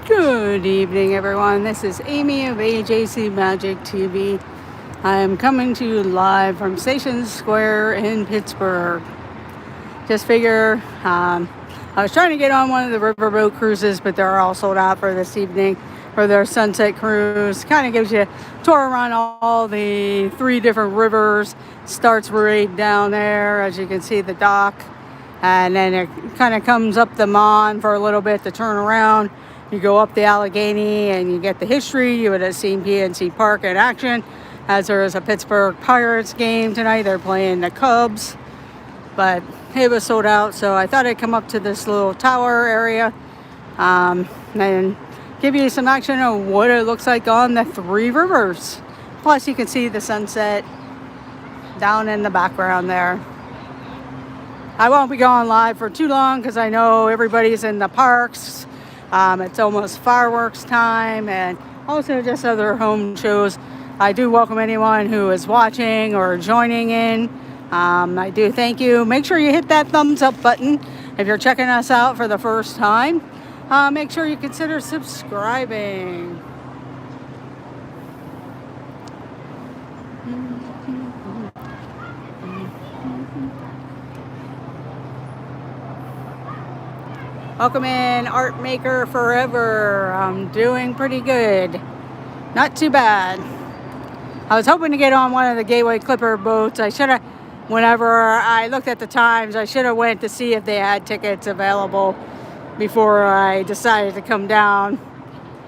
Good evening, everyone. This is Amy of AJC Magic TV. I am coming to you live from Station Square in Pittsburgh. Just figure I was trying to get on one of the riverboat cruises, but they're all sold out for this evening for their sunset cruise. Kind of gives you a tour around all the 3 different rivers. Starts right down there, as you can see the dock, and then it kind of comes up the Mon for a little bit to turn around. You go up the Allegheny and you get the history. You would have seen PNC Park in action, as there is a Pittsburgh Pirates game tonight. They're playing the Cubs, but it was sold out, so I thought I'd come up to this little tower area and give you some action of what it looks like on the 3 rivers. Plus, you can see the sunset down in the background there. I won't be going live for too long because I know everybody's in the parks. It's almost fireworks time and also just other home shows. I do welcome anyone who is watching or joining in. I do thank you. Make sure you hit that thumbs up button if you're checking us out for the first time. Make sure you consider subscribing. Welcome in, Art Maker Forever. I'm doing pretty good. Not too bad. I was hoping to get on one of the Gateway Clipper boats. I should have, whenever I looked at the times, I should have went to see if they had tickets available before I decided to come down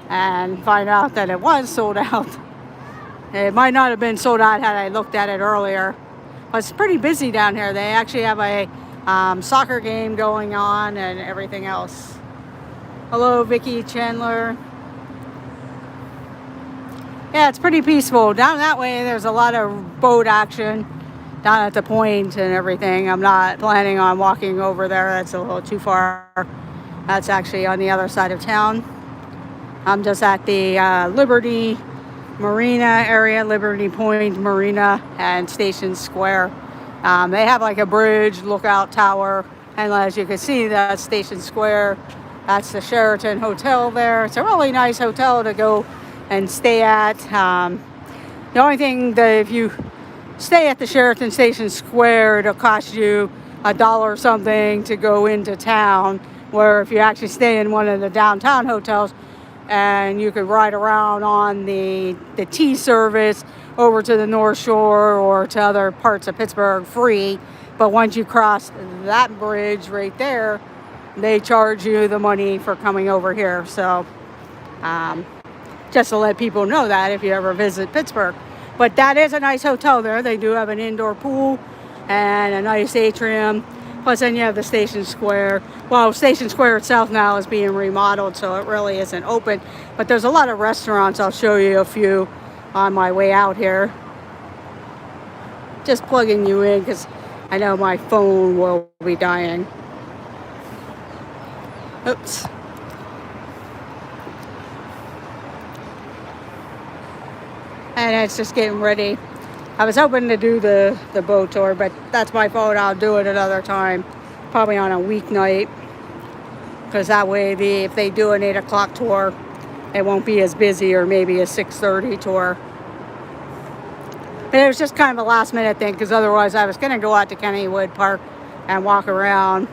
and find out that it was sold out. It might not have been sold out had I looked at it earlier. But it's pretty busy down here. They actually have a soccer game going on and everything else. Hello, Vicky Chandler. Yeah, it's pretty peaceful. Down that way, there's a lot of boat action down at the point and everything. I'm not planning on walking over there. That's a little too far. That's actually on the other side of town. I'm just at the Liberty Marina area, Liberty Point Marina and Station Square. They have like a bridge, lookout tower, and as you can see, that's Station Square. That's the Sheraton Hotel there. It's a really nice hotel to go and stay at. The only thing that if you stay at the Sheraton Station Square, it'll cost you $1 something to go into town, where if you actually stay in one of the downtown hotels, and you could ride around on the T service over to the North Shore or to other parts of Pittsburgh free. But once you cross that bridge right there, they charge you the money for coming over here. So just to let people know that if you ever visit Pittsburgh. But that is a nice hotel there. They do have an indoor pool and a nice atrium. Plus then you have the Station Square. Well, Station Square itself now is being remodeled, so it really isn't open. But there's a lot of restaurants. I'll show you a few on my way out here. Just plugging you in because I know my phone will be dying. Oops. And it's just getting ready. I was hoping to do the boat tour, but that's my fault. I'll do it another time, probably on a weeknight, because that way if they do an 8 o'clock tour, it won't be as busy, or maybe a 6:30 tour. But it was just kind of a last minute thing, because otherwise I was going to go out to Kennywood Park and walk around.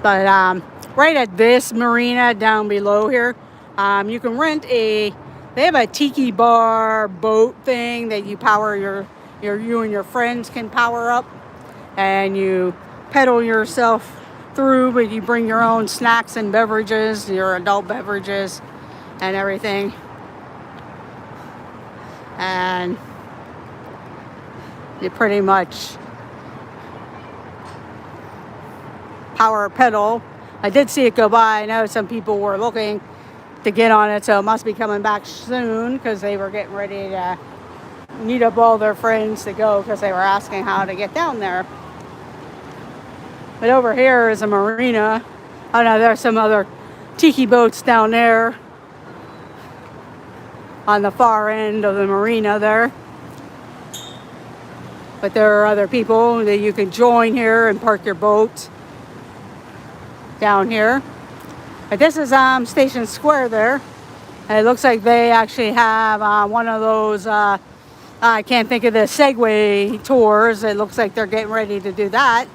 But right at this marina down below here, you can rent they have a tiki bar boat thing that you power you and your friends can power up, and you pedal yourself through, but you bring your own snacks and beverages, your adult beverages and everything. And you pretty much power pedal. I did see it go by. I know some people were looking to get on it, so it must be coming back soon because they were getting ready to meet up all their friends to go because they were asking how to get down there. But over here is a marina. Oh no, there's some other tiki boats down there on the far end of the marina there. But there are other people that you can join here and park your boat down here. But this is Station Square there. And it looks like they actually have one of those, I can't think of the Segway tours. It looks like they're getting ready to do that.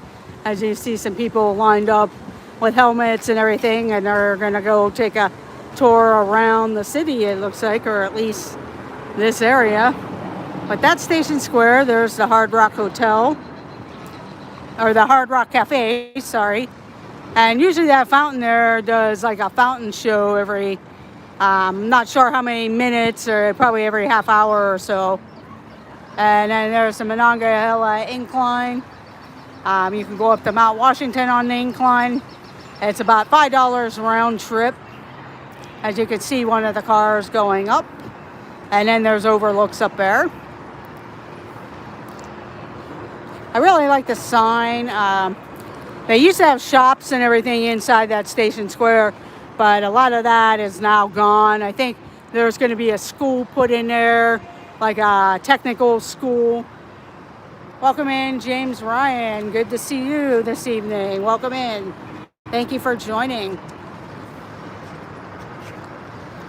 As you see some people lined up with helmets and everything, and they're going to go take a tour around the city, it looks like, or at least this area. But that's Station Square. There's the Hard Rock Hotel, or the Hard Rock Cafe, sorry. And usually that fountain there does like a fountain show every, not sure how many minutes, or probably every half hour or so. And then there's the Monongahela Incline. You can go up to Mount Washington on the incline. It's about $5 round trip. As you can see, one of the cars going up. And then there's overlooks up there. I really like the sign. They used to have shops and everything inside that Station Square, but a lot of that is now gone. I think there's going to be a school put in there, like a technical school. Welcome in, James Ryan. Good to see you this evening. Welcome in. Thank you for joining.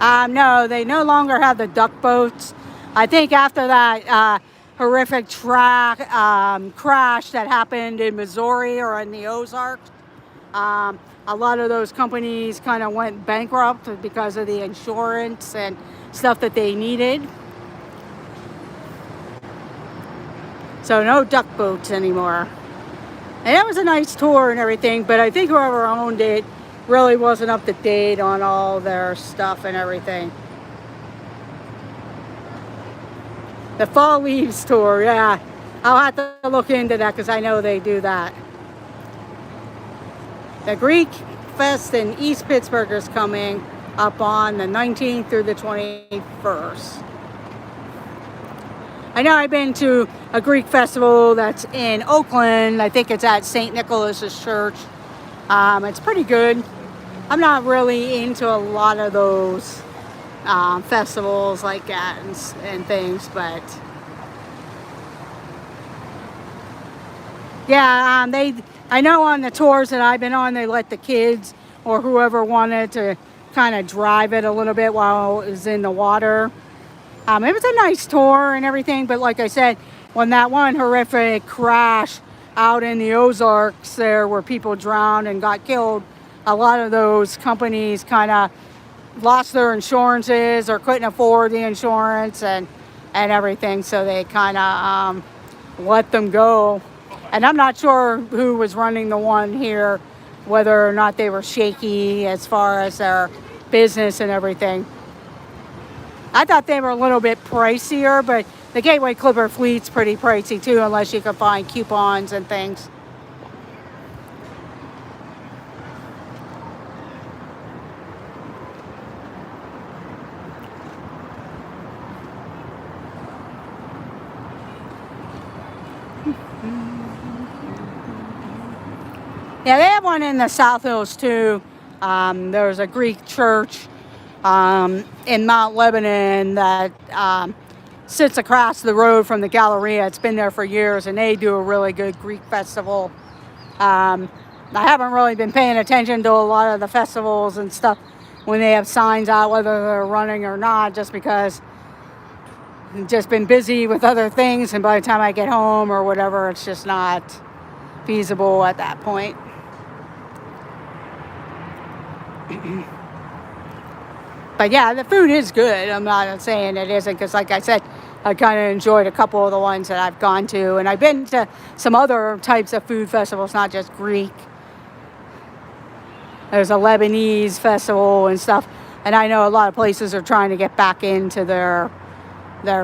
No, they no longer have the duck boats. I think after that horrific crash that happened in Missouri or in the Ozarks, a lot of those companies kind of went bankrupt because of the insurance and stuff that they needed. So no duck boats anymore. And it was a nice tour and everything, but I think whoever owned it really wasn't up to date on all their stuff and everything. The Fall Leaves tour, yeah. I'll have to look into that because I know they do that. The Greek Fest in East Pittsburgh is coming up on the 19th through the 21st. I know I've been to a Greek festival that's in Oakland. I think it's at St. Nicholas's Church. It's pretty good. I'm not really into a lot of those festivals like that and things, but yeah, I know on the tours that I've been on, they let the kids or whoever wanted to kind of drive it a little bit while it was in the water. It was a nice tour and everything, but like I said, when that one horrific crash out in the Ozarks there where people drowned and got killed, a lot of those companies kind of lost their insurances or couldn't afford the insurance and everything, so they kind of let them go. And I'm not sure who was running the one here, whether or not they were shaky as far as their business and everything. I thought they were a little bit pricier, but the Gateway Clipper Fleet's pretty pricey too, unless you can find coupons and things. Yeah, they have one in the South Hills too. There's a Greek church in Mount Lebanon that sits across the road from the Galleria. It's been there for years, and they do a really good Greek festival. I haven't really been paying attention to a lot of the festivals and stuff when they have signs out, whether they're running or not, just because I've just been busy with other things, and by the time I get home or whatever, it's just not feasible at that point. But yeah, the food is good. I'm not saying it isn't, because like I said, I kind of enjoyed a couple of the ones that I've gone to, and I've been to some other types of food festivals, not just Greek. There's a Lebanese festival and stuff, and I know a lot of places are trying to get back into their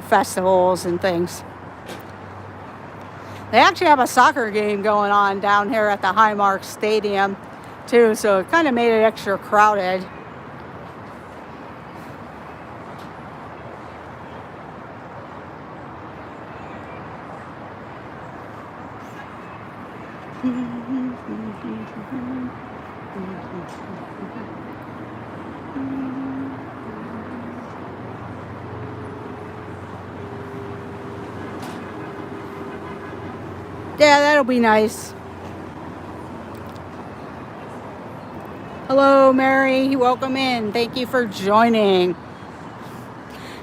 festivals and things. They actually have a soccer game going on down here at the Highmark Stadium too, so it kind of made it extra crowded. Yeah, that'll be nice. Hello, Mary. Welcome in. Thank you for joining.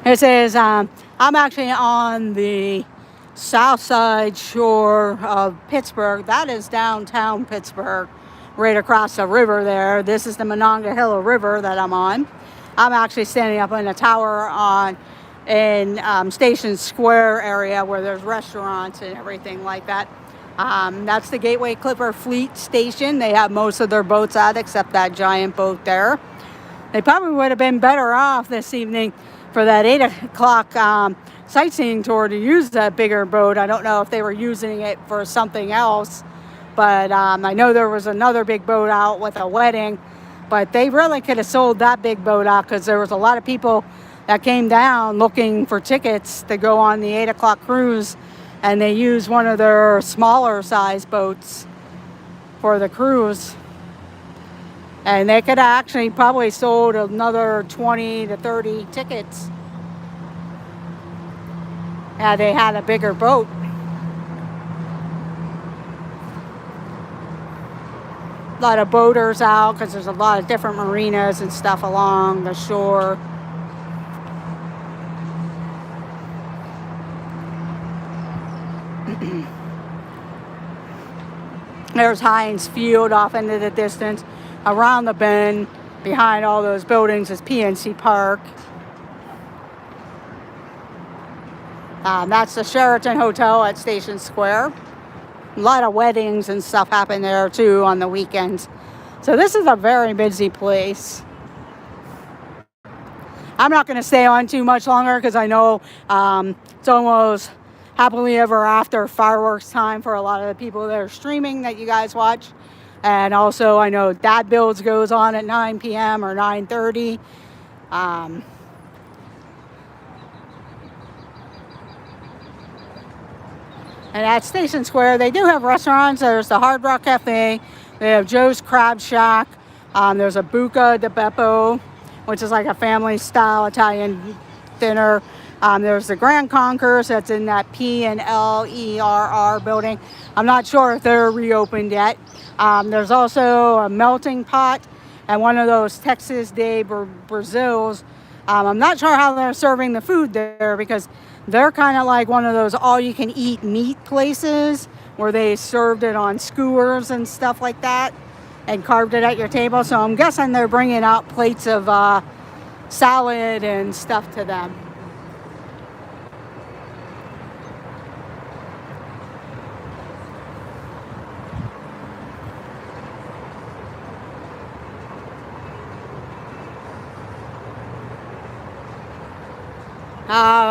It says I'm actually on the south side shore of Pittsburgh. That is downtown Pittsburgh, right across the river there. This is the Monongahela River that I'm on. I'm actually standing up in a tower in Station Square area where there's restaurants and everything like that. That's the Gateway Clipper Fleet Station. They have most of their boats out except that giant boat there. They probably would have been better off this evening for that 8 o'clock sightseeing tour to use that bigger boat. I don't know if they were using it for something else, but I know there was another big boat out with a wedding, but they really could have sold that big boat out because there was a lot of people that came down looking for tickets to go on the 8 o'clock cruise, and they used one of their smaller size boats for the cruise. And they could have actually probably sold another 20 to 30 tickets had they had a bigger boat. A lot of boaters out because there's a lot of different marinas and stuff along the shore. There's Heinz Field off into the distance. Around the bend, behind all those buildings, is PNC Park. That's the Sheraton Hotel at Station Square. A lot of weddings and stuff happen there too on the weekends. So this is a very busy place. I'm not going to stay on too much longer because I know it's almost happily ever after fireworks time for a lot of the people that are streaming that you guys watch. And also I know Dad Builds goes on at 9 p.m. or 9:30. And at Station Square, they do have restaurants. There's the Hard Rock Cafe. They have Joe's Crab Shack. There's a Buca di Beppo, which is like a family-style Italian dinner. There's the Grand Concourse that's in that P&L-E-R-R building. I'm not sure if they're reopened yet. There's also a Melting Pot and one of those Texas de Brazils. I'm not sure how they're serving the food there because they're kind of like one of those all-you-can-eat meat places where they served it on skewers and stuff like that and carved it at your table. So I'm guessing they're bringing out plates of salad and stuff to them.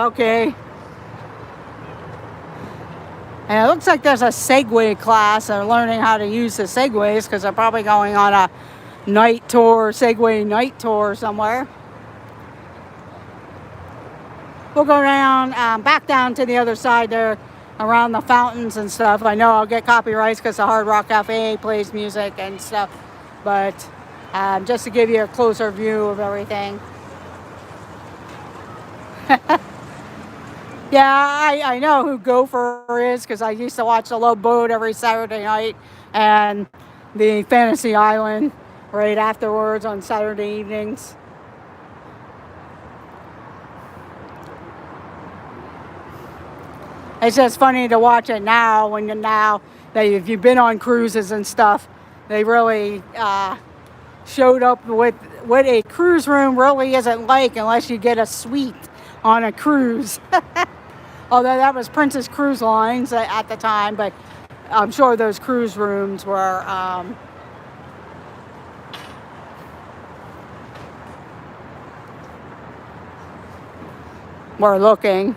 Okay. And it looks like there's a Segway class. They're learning how to use the Segways because they're probably going on a night tour, Segway night tour somewhere. We'll go down, back down to the other side there around the fountains and stuff. I know I'll get copyrights because the Hard Rock Cafe plays music and stuff. But just to give you a closer view of everything. Yeah, I know who Gopher is because I used to watch The Love Boat every Saturday night and the Fantasy Island right afterwards on Saturday evenings. It's just funny to watch it now now that if you've been on cruises and stuff, they really showed up with what a cruise room really isn't like unless you get a suite on a cruise. Although that was Princess Cruise Lines at the time, but I'm sure those cruise rooms were looking.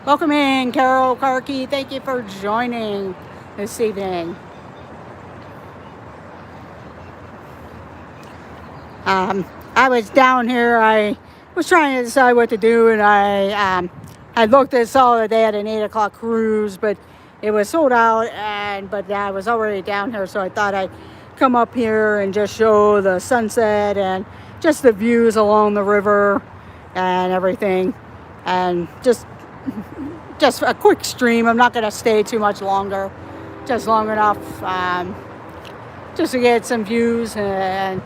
Welcome in, Carol Karki. Thank you for joining this evening. I was down here. I was trying to decide what to do, and I looked and saw that they had an 8 o'clock cruise, but it was sold out, but I was already down here, so I thought I'd come up here and just show the sunset and just the views along the river and everything, and just a quick stream. I'm not going to stay too much longer, just long enough just to get some views and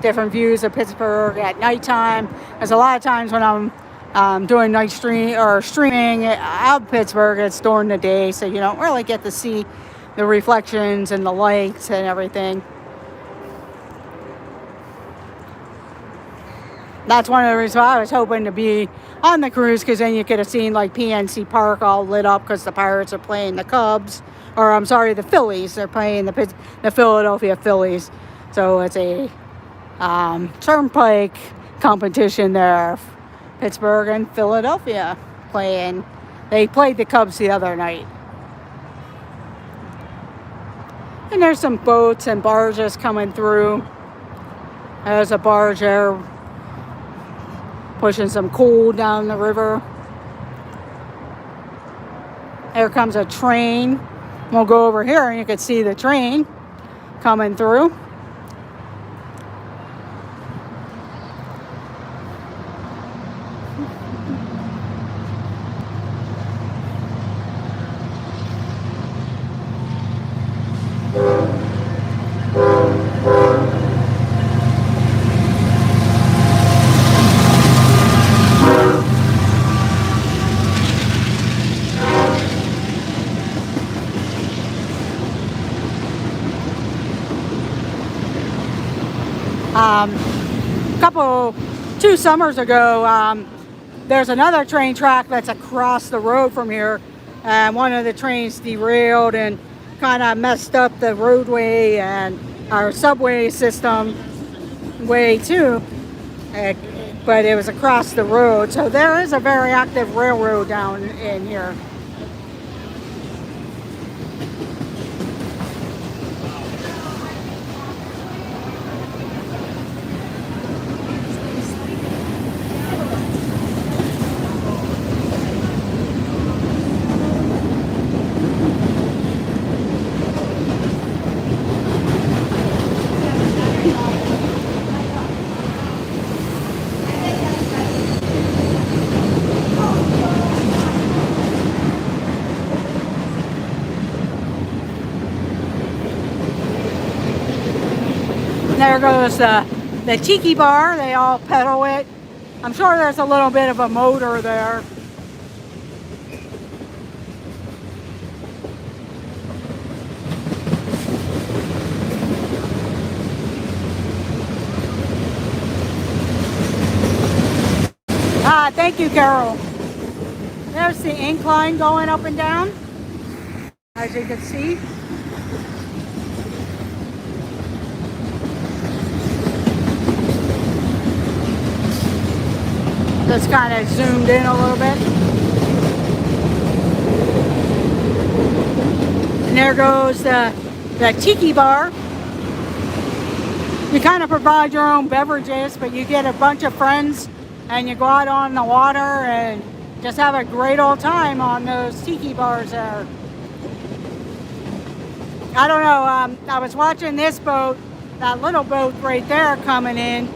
different views of Pittsburgh at nighttime. There's a lot of times when I'm doing night streaming out of Pittsburgh, it's during the day, so you don't really get to see the reflections and the lights and everything. That's one of the reasons why I was hoping to be on the cruise, because then you could have seen like PNC Park all lit up because the Pirates are playing the Cubs, or I'm sorry, the Phillies. They're playing the Philadelphia Phillies. So it's a turnpike competition there. Pittsburgh and Philadelphia playing. They played the Cubs the other night. And there's some boats and barges coming through. There's a barge there pushing some coal down the river. There comes a train. We'll go over here and you can see the train coming through. Two summers ago, there's another train track that's across the road from here, and one of the trains derailed and kind of messed up the roadway and our subway system way too, but it was across the road, so there is a very active railroad down in here. There goes the tiki bar. They all pedal it. I'm sure there's a little bit of a motor there. Thank you, Carol. There's the incline going up and down, as you can see. Just kind of zoomed in a little bit. And there goes the tiki bar. You kind of provide your own beverages, but you get a bunch of friends and you go out on the water and just have a great old time on those tiki bars there. I don't know, I was watching this boat, that little boat right there coming in,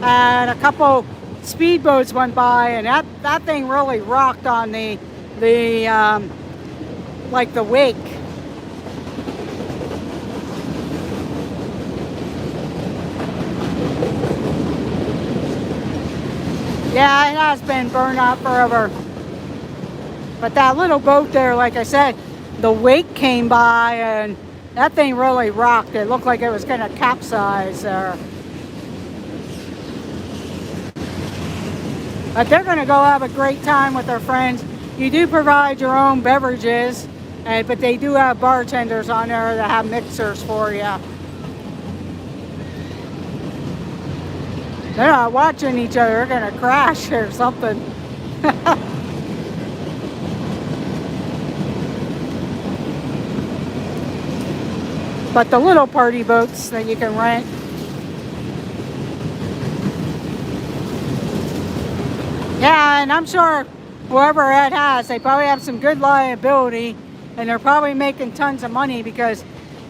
and a couple speedboats went by, and that thing really rocked on the like the wake. Yeah, it has been burned out forever. But that little boat there, like I said, the wake came by and that thing really rocked. It looked like it was going to capsize there. But they're going to go have a great time with their friends. You do provide your own beverages, but they do have bartenders on there that have mixers for you. They're not watching each other. They're going to crash or something. But the little party boats that you can rent. Yeah, and I'm sure whoever it has, they probably have some good liability, and they're probably making tons of money because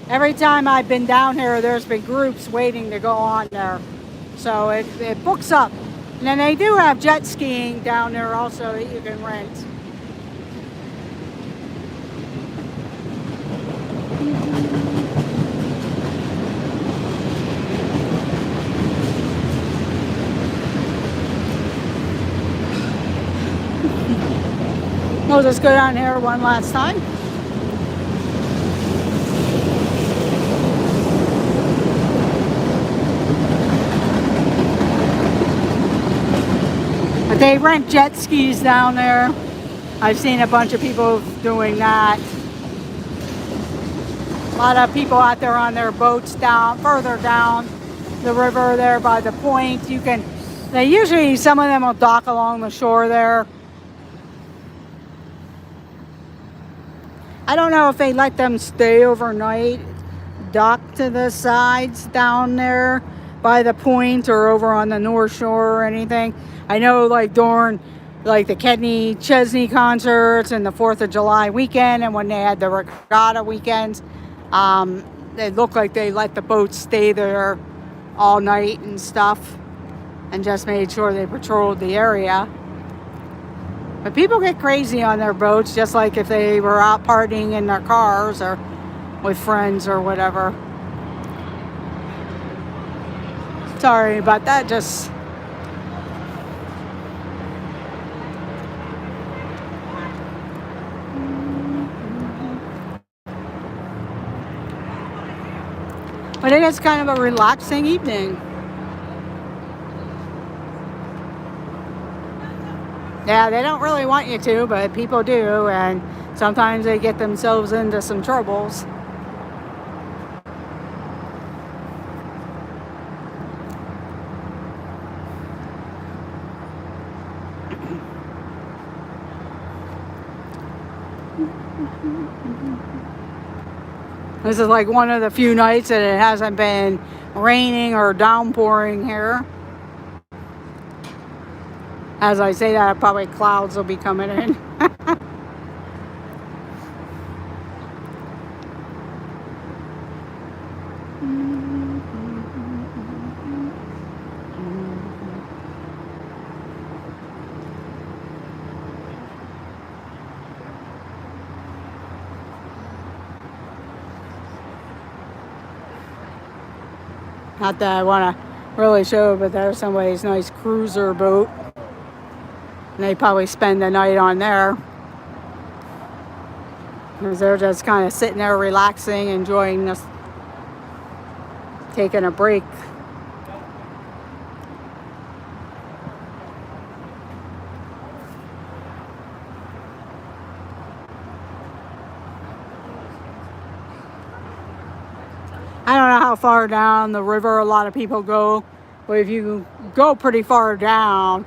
every time I've been down here, there's been groups waiting to go on there. So it books up. And then they do have jet skiing down there also that you can rent. We'll just go down here one last time. But they rent jet skis down there. I've seen a bunch of people doing that. A lot of people out there on their boats down further down the river there by the point. They usually, some of them will dock along the shore there. I don't know if they let them stay overnight, dock to the sides down there by the point or over on the North Shore or anything. I know like during like the Kenny Chesney concerts and the 4th of July weekend and when they had the regatta weekends, it looked like they let the boats stay there all night and stuff and just made sure they patrolled the area. But people get crazy on their boats, just like if they were out partying in their cars or with friends or whatever. Sorry about that, just... But it is kind of a relaxing evening. Yeah, they don't really want you to, but people do, and sometimes they get themselves into some troubles. This is like one of the few nights that it hasn't been raining or downpouring here. As I say that, probably clouds will be coming in. Not that I want to really show it, but there's somebody's nice cruiser boat. And they probably spend the night on there. Because they're just kind of sitting there relaxing, enjoying this, taking a break. I don't know how far down the river a lot of people go, but if you go pretty far down,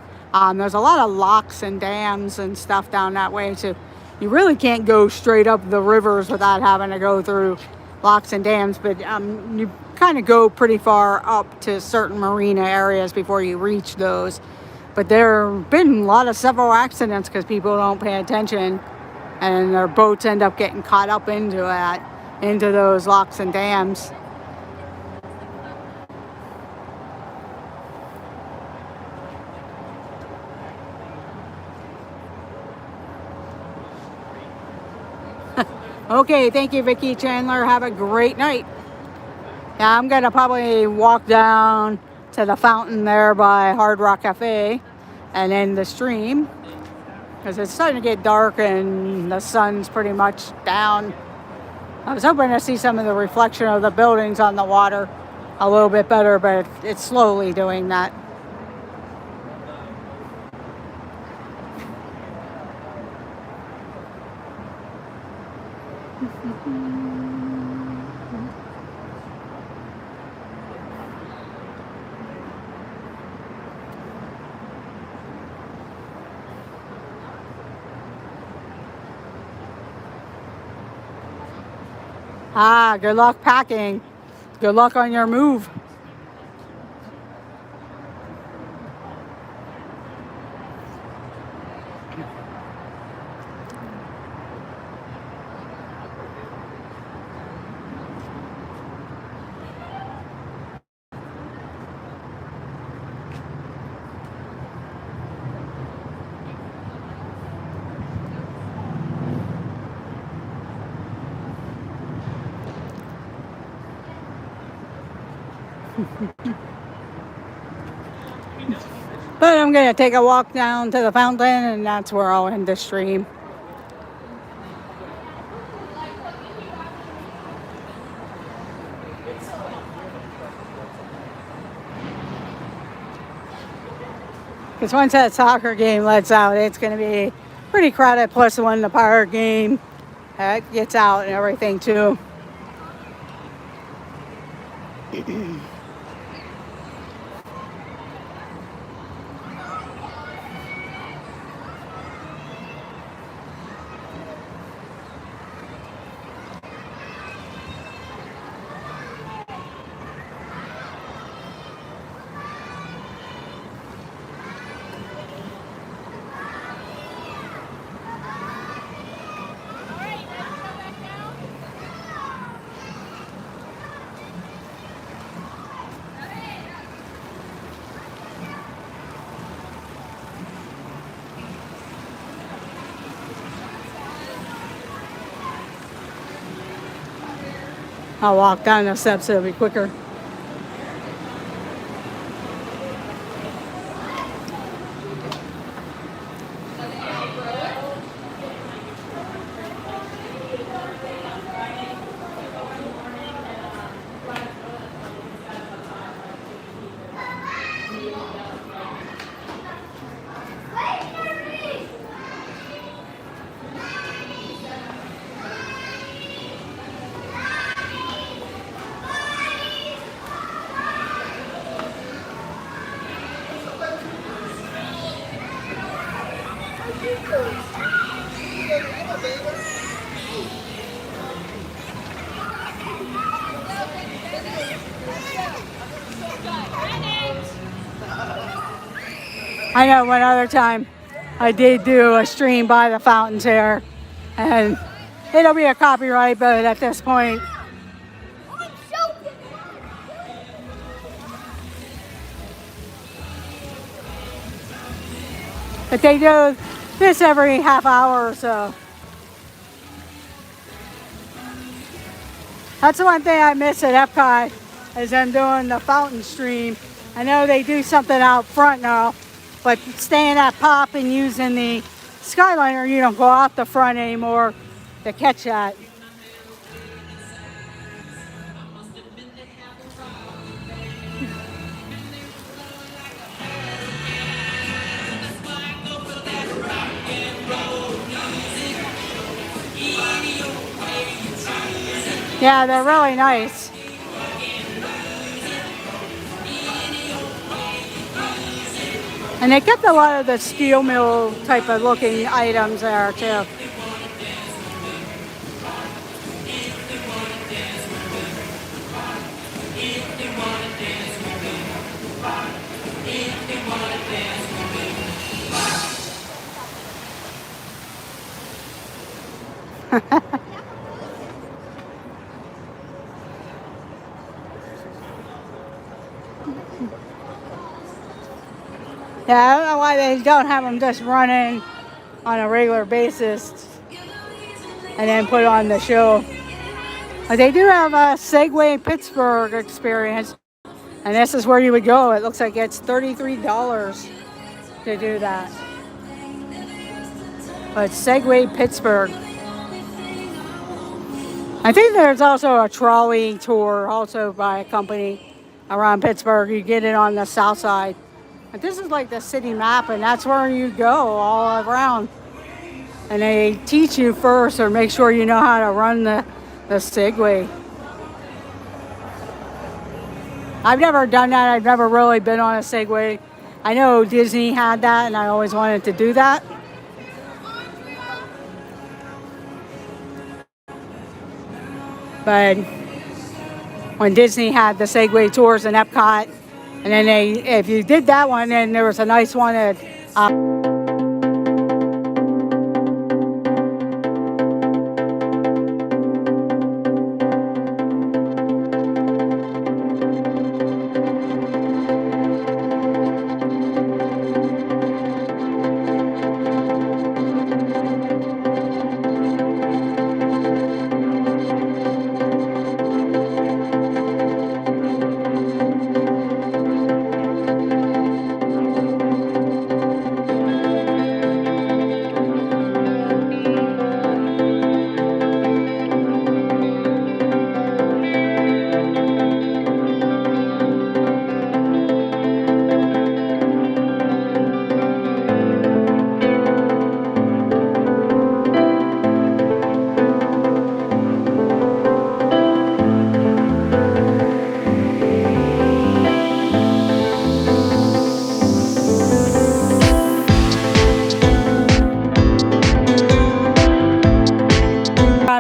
there's a lot of locks and dams and stuff down that way, so you really can't go straight up the rivers without having to go through locks and dams, but you kind of go pretty far up to certain marina areas before you reach those. But there have been several accidents because people don't pay attention and their boats end up getting caught up into those locks and dams. Okay, thank you, Vicki Chandler. Have a great night. Yeah, I'm going to probably walk down to the fountain there by Hard Rock Cafe and then the stream because it's starting to get dark and the sun's pretty much down. I was hoping to see some of the reflection of the buildings on the water a little bit better, but it's slowly doing that. Good luck packing. Good luck on your move. But I'm going to take a walk down to the fountain, and that's where I'll end the stream. Because once that soccer game lets out, it's going to be pretty crowded. Plus, when the Pirate game gets out and everything, too. I'll walk down the steps, so it'll be quicker. I know one other time I did do a stream by the fountains here, and it'll be a copyright, but at this point, but they do this every half hour or so. That's the one thing I miss at Epcot, is them doing the fountain stream. I know they do something out front now, but staying at Pop and using the Skyliner, you don't go out the front anymore to catch that. Yeah, they're really nice. And they kept a lot of the steel mill type of looking items there too. Yeah, I don't know why they don't have them just running on a regular basis and then put on the show. But they do have a Segway Pittsburgh experience, and this is where you would go. It looks like it's $33 to do that. But Segway Pittsburgh. I think there's also a trolley tour also by a company around Pittsburgh. You get it on the south side. But this is like the city map, and that's where you go all around. And they teach you first, or make sure you know how to run the Segway. I've never done that. I've never really been on a Segway. I know Disney had that, and I always wanted to do that. But when Disney had the Segway tours in Epcot, and then if you did that one, then there was a nice one at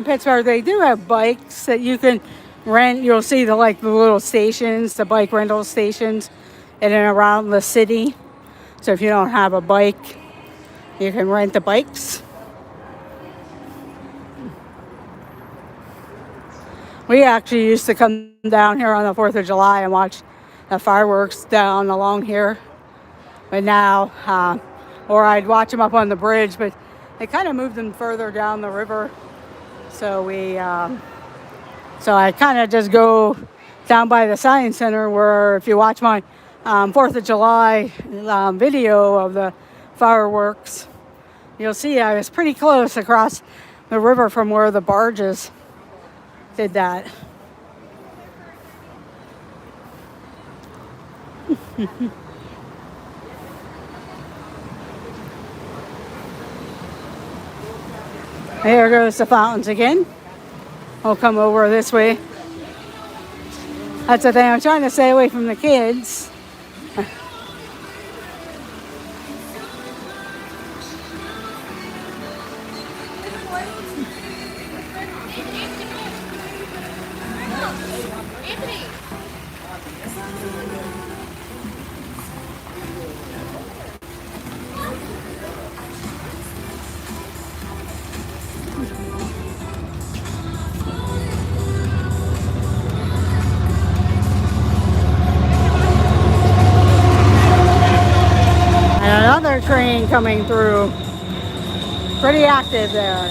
Pittsburgh, they do have bikes that you can rent. You'll see the little stations, the bike rental stations in and around the city. So if you don't have a bike, you can rent the bikes. We actually used to come down here on the 4th of July and watch the fireworks down along here. But now, or I'd watch them up on the bridge, but they kind of moved them further down the river. So so I kind of just go down by the Science Center, where if you watch my 4th of July video of the fireworks, you'll see I was pretty close across the river from where the barges did that. There goes the fountains again. We'll come over this way. That's the thing, I'm trying to stay away from the kids. Another train coming through. Pretty active there.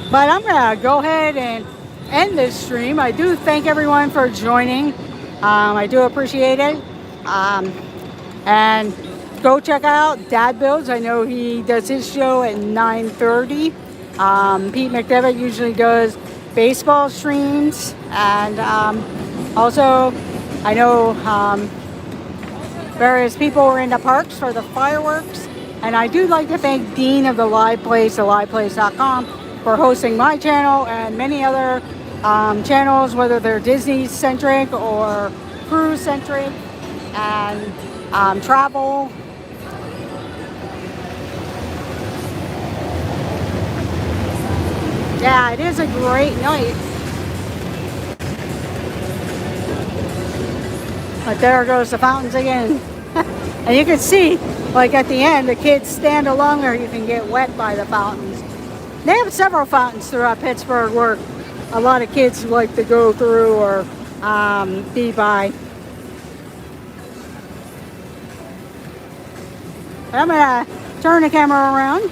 But I'm going to go ahead and end this stream. I do thank everyone for joining. I do appreciate it. And go check out Dad Builds. I know he does his show at 9:30. Pete McDevitt usually does baseball streams. And also, I know various people were in the parks for the fireworks. And I do like to thank Dean of the Live Place, theliveplace.com, for hosting my channel and many other channels, whether they're Disney-centric or cruise-centric and travel. Yeah, it is a great night. But there goes the fountains again. And you can see, like at the end, the kids stand along there. You can get wet by the fountains. They have several fountains throughout Pittsburgh where a lot of kids like to go through or be by. I'm going to turn the camera around.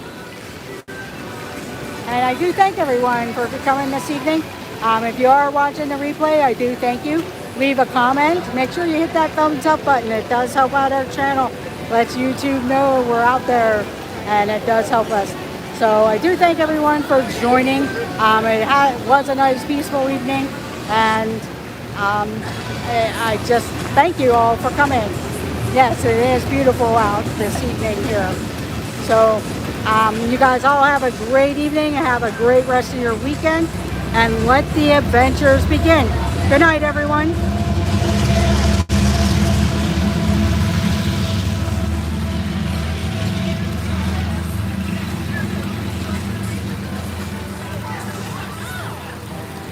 And I do thank everyone for coming this evening. If you are watching the replay, I do thank you. Leave a comment. Make sure you hit that thumbs up button. It does help out our channel. Lets YouTube know we're out there, and it does help us. So I do thank everyone for joining. It was a nice, peaceful evening, and I just thank you all for coming. Yes, it is beautiful out this evening here. So you guys all have a great evening and have a great rest of your weekend, and let the adventures begin. Good night, everyone.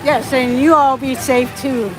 Yes, and you all be safe too.